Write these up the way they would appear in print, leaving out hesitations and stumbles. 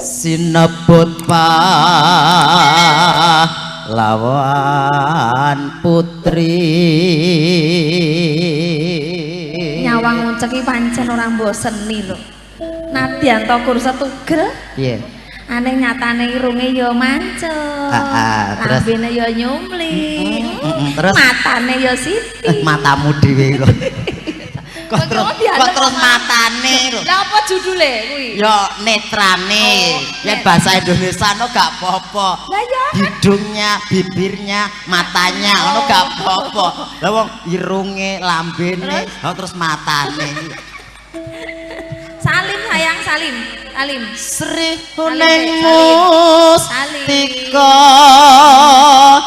sinebut pahlawan putri. Nyawang nguncek iki pancen ora mboseni lho. Nadyan to kursa tugel. Piye? Aneh nyatane irunge ya mancep. Terus lambene ya nyumli. Terus matane ya siti. Matamu dhewe kok. Kok terus matane lho. Lah apa judule kuwi? Ya netrane. Yen bahasa Indonesia no gak apa-apa. Lah ya hidungnya, bibirnya, matanya ngono gak apa-apa. Lah wong irunge, lambene, terus matane. Salim sayang Salim. Salim. Sri Huning Mustika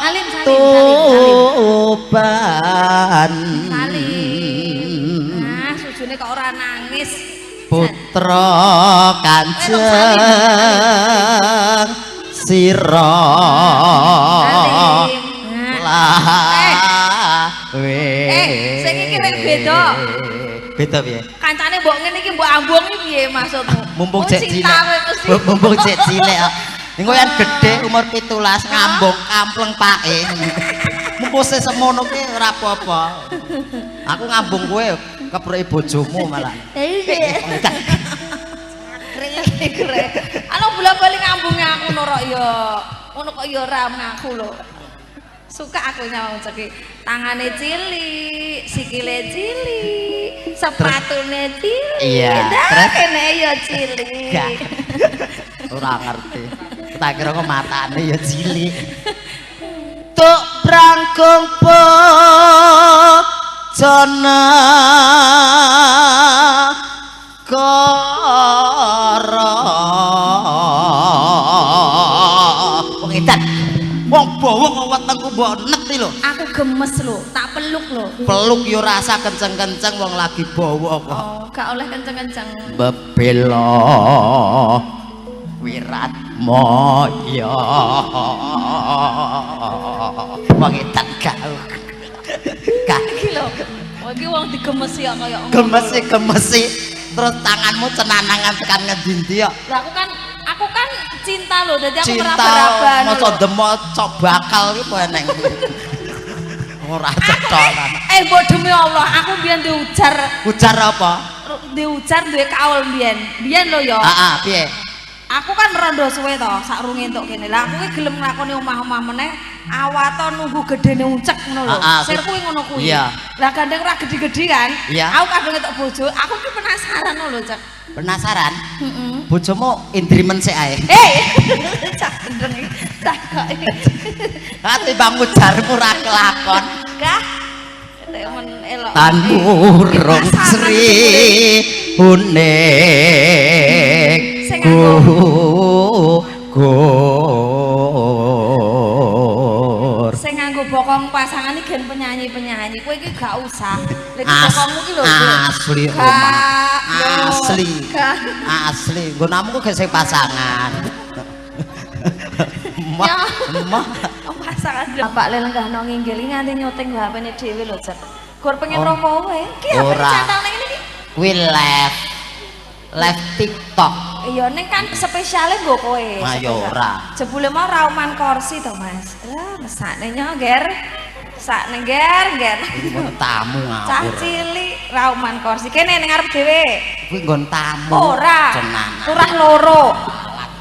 Salim Tuban. Salim. Nah, sujune kok ora nangis. Putra Kanjeng Sira. Sing iki rek beda. Beda piye? Kancane mbok ngene iki mbok ambung iki piye maksudmu? Mumpung cek cilik. Mumpung cek cilik kok. Engko yen gedhe umur 17 ngambung kampleng pake. Mumpung sing semono ki ora apa-apa. Aku ngambung kowe kepruke bojomu malah. Iya. Krek. Anu bola-bali ngambunge aku norok ya. Ngono kok ya ora ngaku lho. Suka aku nyawang ceki tangane cilik, sikile cilik, sepatune cilik. Iya. Terus kene ya cilik. Ora ngerti. Tak kira kok matane ya cilik. Tuk brangkung pojana kara. Wong edan. Wong bawa kok wetengku mbok neti lho. Aku gemes lho, tak peluk lho. Peluk yo rasa kenceng-kenceng wong lagi bawa kok. Oh, gak oleh kenceng-kenceng. Bebela Wirat Moyo. Wong edan gaul. Iki lho. Iki wong digemesi kok kaya Gemesi terus tanganmu cenanangan tekan ngendi kok. Lah aku kan cinta lho, dadi aku Cinta meraba-raba. maca demo cok bakal ki apa eneng. Ora cetholan. Mbok demi Allah, aku mbiyen diujar. Ujar apa? Diujar duwe kaul mbiyen. Mbiyen lho ya. Heeh, piye? Aku kan rondo suwe to, sakrunge entuk kene. Lah aku ki gelem nglakoni omah-omah meneh, awato nunggu gedene uncek ngono lho. Sir kuwi ngono kuwi. Iya. Lah gandeng ora gede-gede kan? Iya. Aku kadung entuk bojo, aku ki penasaran lho, Cek. Penasaran? Heeh. Bojomu indrimen sik ae. Cak gendeng iki. Tak kok iki. Ati bang ujarmu ra kelakon. Kah? Temen elok. Tanurung Sri Huning Gugur. Sing nganggo bokong pasangan iki gen penyanyi-penyanyi. Kowe iki gak usah. Lek bokongmu ki lho. Asli omah. Asli. Nggonamu kok gak sing pasangan. Emah. Pasangan Bapak lenggahno nginggil nganti nyuting HP-ne dhewe lho, Cek. Gur pengen romo wae. Ki HP cantal ning ngene iki. Kuwi live TikTok. Iya ning kan spesiale nggo kowe. Ayo ora. Jebule mau rauman kursi to, Mas. Lah, mesakne nyoger. Sakne ger. Nggon tamu ngawur. Cah cilik rauman kursi. Kene ning ngarep dhewe. Kuwi nggon tamu. Ora. Cenanan. Turah loro.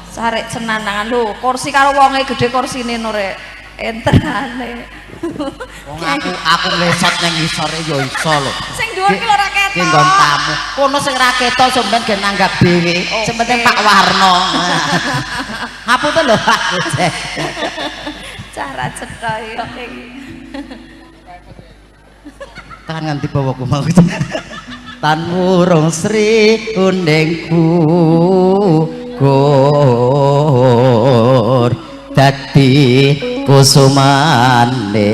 Sarek cenanangan lho, kursi karo wonge gede kursine no rek. Enterane. Wong aku nglesot nang ngisore ya iso lho. Sing dhuwur ki ora ketok. Ki nggon tamu. Kono sing ra ketok sampean gen nanggap dhewe. Sing penting Pak Warno. Ngapunten lho. Cara cetha iki. Tekan nganti bawaku mau. Tanurung Sri Huning Gugur dadi kusumane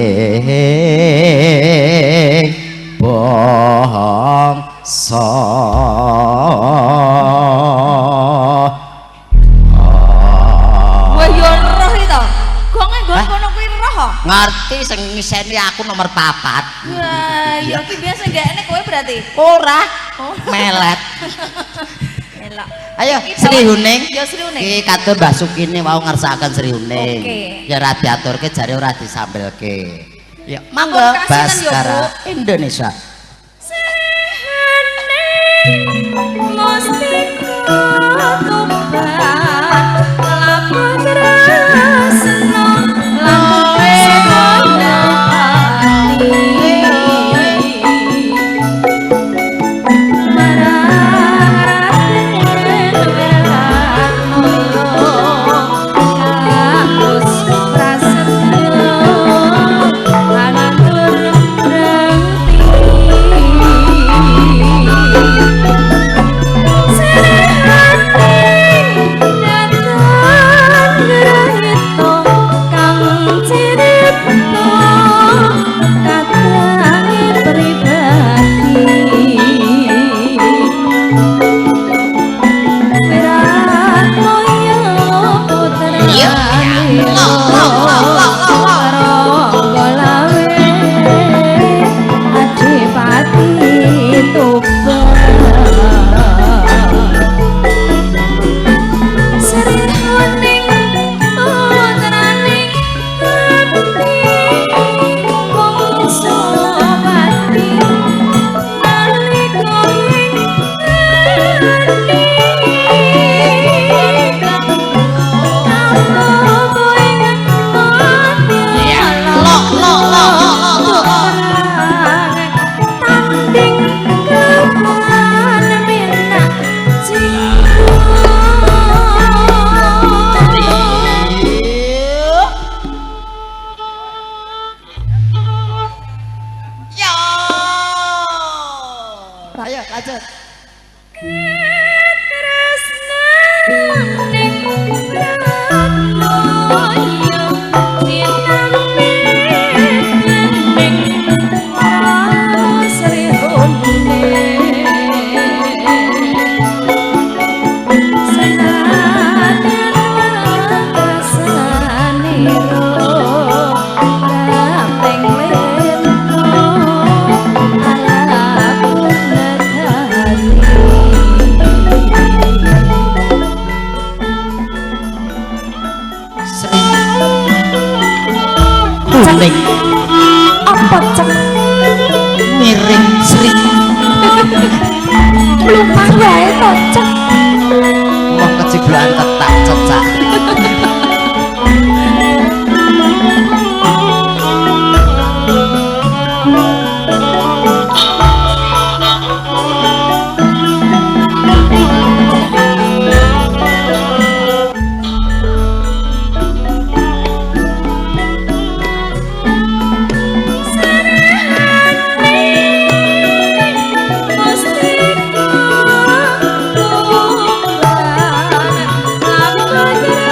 bangsa. Wah yo roh iki to. Gonge nggon kono kuwi roh. Ngerti sing ngiseni aku nomor 4. Wah, ya ki biasa gak enek kowe berarti. Ora. Melet. Elok. Ayo Iki Sri bawa- Huning. Ya Sri Huning. Iki katur Mbah Sukine wau ngersakaken Sri Huning. Oke. Ya ora diaturke jare ora disambelke. Ya monggo Ampun, kasihan ya, Baskara Bu. Indonesia. Ayo lanjut. Kuning Apa cek miring Sri lumah wae to cek. wong keciblaan ketak cecak. Mesti ku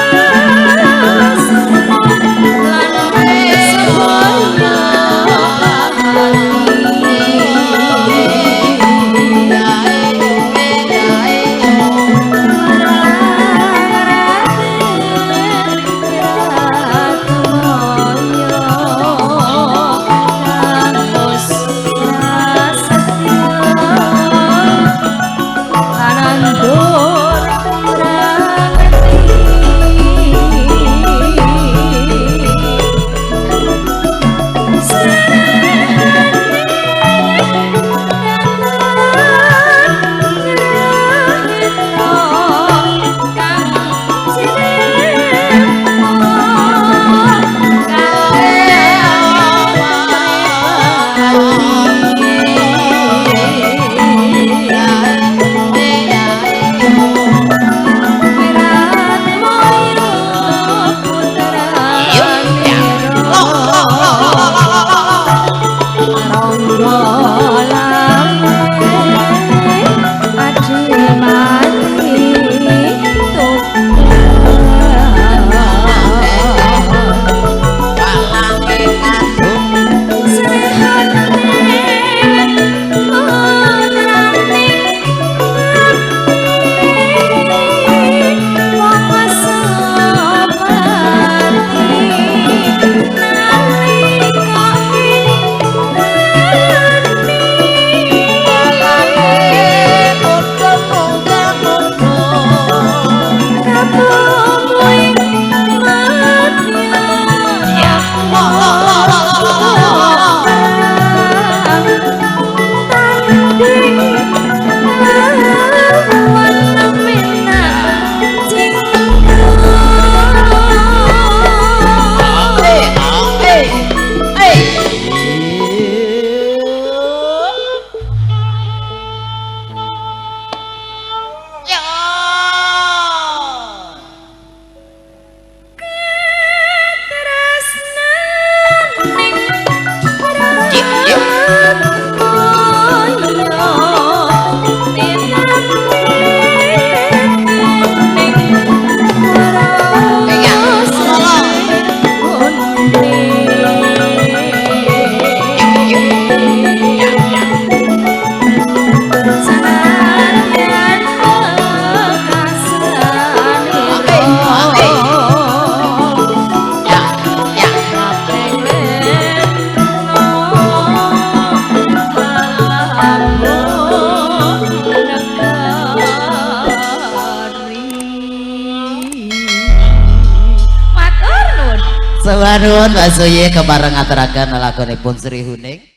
Sawanun Mbak Suye kebareng aturaken lakonipun Sri Huning.